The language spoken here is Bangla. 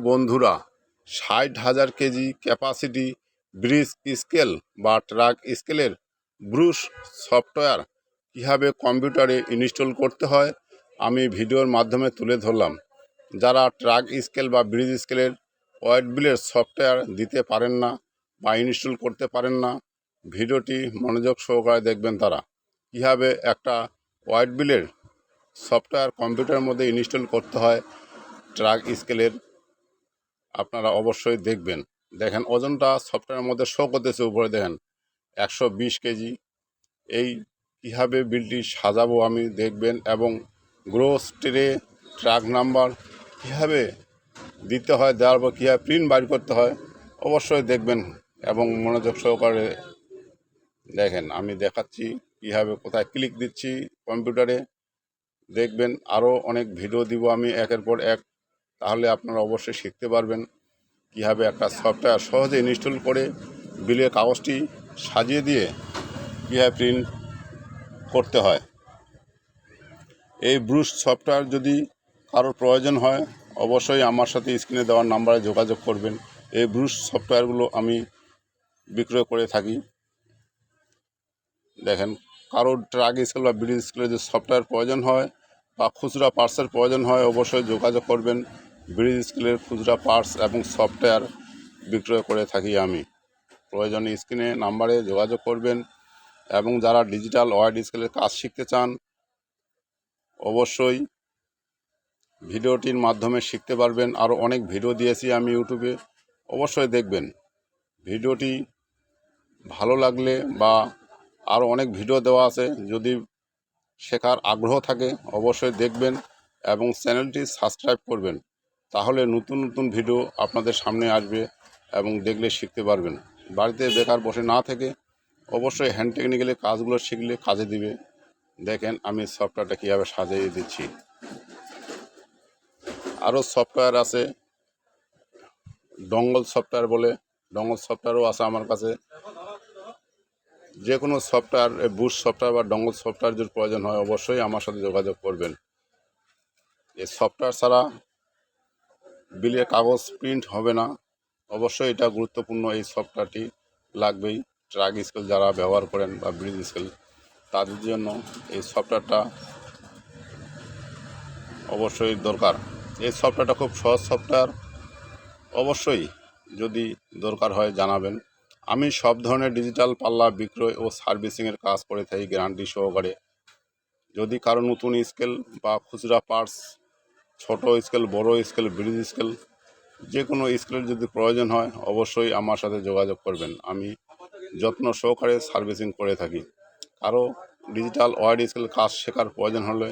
বন্ধুরা, ৬০,০০০ কেজি ক্যাপাসিটি ব্রিজ স্কেল বা ট্রাক স্কেলের ব্রুশ সফটওয়্যার কীভাবে কম্পিউটারে ইনস্টল করতে হয় আমি ভিডিওর মাধ্যমে তুলে ধরলাম। যারা ট্রাক স্কেল বা ব্রিজ স্কেলের ওয়েট বিলের সফটওয়্যার দিতে পারেন না বা ইনস্টল করতে পারেন না, ভিডিওটি মনোযোগ সহকারে দেখবেন। তারা কীভাবে একটা ওয়েট বিলের সফটওয়্যার কম্পিউটারের মধ্যে ইনস্টল করতে হয় ট্রাক স্কেলের, আপনারা অবশ্যই দেখবেন। দেখেন ওজনটা সফটওয়্যারের মধ্যে শো করতেছে, উপরে দেখেন 120 কেজি। এই কীভাবে বিলটি সাজাবো আমি দেখবেন, এবং গ্রোস ট্রে ট্রাক নাম্বার কীভাবে দিতে হয়, দেওয়ার পর কীভাবে প্রিন্ট বাইর করতে হয় অবশ্যই দেখবেন এবং মনোযোগ সহকারে দেখেন। আমি দেখাচ্ছি কীভাবে কোথায় ক্লিক দিচ্ছি কম্পিউটারে, দেখবেন। আরও অনেক ভিডিও দিব আমি একের পর এক, তাহলে আপনারা অবশ্যই শিখতে পারবেন কীভাবে একটা সফটওয়্যার সহজে ইনস্টল করে বিলের কাগজটি সাজিয়ে দিয়ে কীভাবে প্রিন্ট করতে হয়। এই ব্রুশ সফটওয়্যার যদি কারোর প্রয়োজন হয় অবশ্যই আমার সাথে স্ক্রিনে দেওয়ার নাম্বারে যোগাযোগ করবেন। এই ব্রুশ সফটওয়্যারগুলো আমি বিক্রয় করে থাকি। দেখেন, কারোর ট্রাক স্কেল বা ব্রিজ স্কেলের যে সফটওয়্যার প্রয়োজন হয় বা খুচরা পার্টসের প্রয়োজন হয় অবশ্যই যোগাযোগ করবেন। ব্রিজ স্কেলের খুচরা পার্টস এবং সফটওয়্যার বিক্রয় করে থাকি আমি। প্রয়োজনে স্ক্রিনে নাম্বারে যোগাযোগ করবেন। এবং যারা ডিজিটাল ওয়েট স্কেলের কাজ শিখতে চান অবশ্যই ভিডিওটির মাধ্যমে শিখতে পারবেন। আরও অনেক ভিডিও দিয়েছি আমি ইউটিউবে, অবশ্যই দেখবেন। ভিডিওটি ভালো লাগলে বা আরও অনেক ভিডিও দেওয়া আছে, যদি শেখার আগ্রহ থাকে অবশ্যই দেখবেন এবং চ্যানেলটি সাবস্ক্রাইব করবেন। তাহলে নতুন নতুন ভিডিও আপনাদের সামনে আসবে এবং দেখলে শিখতে পারবেন। বাড়িতে বেকার বসে না থেকে অবশ্যই হ্যান্ড টেকনিক্যালি কাজগুলো শিখলে কাজে দিবে। দেখেন আমি সফটওয়্যারটা কীভাবে সাজিয়ে দিচ্ছি। আরও সফটওয়্যার আছে, ডঙ্গল সফটওয়্যার বলে, ডঙ্গল সফটওয়্যারও আছে আমার কাছে। যে কোনো সফটওয়্যার, বুশ সফটওয়্যার বা ডঙ্গল সফটওয়্যার যদি প্রয়োজন হয় অবশ্যই আমার সাথে যোগাযোগ করবেন। এই সফটওয়্যার ছাড়া বিলের কাগজ প্রিন্ট হবে না, অবশ্যই এটা গুরুত্বপূর্ণ। এই সফটওয়্যারটি লাগবেই ট্রাক স্কেল যারা ব্যবহার করেন বা ব্রিজ স্কেল তাদের জন্য এই সফটওয়্যারটা অবশ্যই দরকার। এই সফটওয়্যারটা খুব সহজ সফটওয়্যার, অবশ্যই যদি দরকার হয় জানাবেন। আমি সব ধরনের ডিজিটাল পাল্লা বিক্রয় ও সার্ভিসিংয়ের কাজ করে থাকি গ্যারান্টি সহকারে। যদি কারো নতুন স্কেল বা খুচরা পার্টস, ছোট স্কেল, বড় স্কেল, ব্রিজ স্কেল, যে কোনো স্কেলের যদি প্রয়োজন হয় অবশ্যই আমার সাথে যোগাযোগ করবেন। আমি যত্ন সহকারে সার্ভিসিং করে থাকি। কারো ডিজিটাল ওয়েট স্কেল কাজ শেখার প্রয়োজন হলে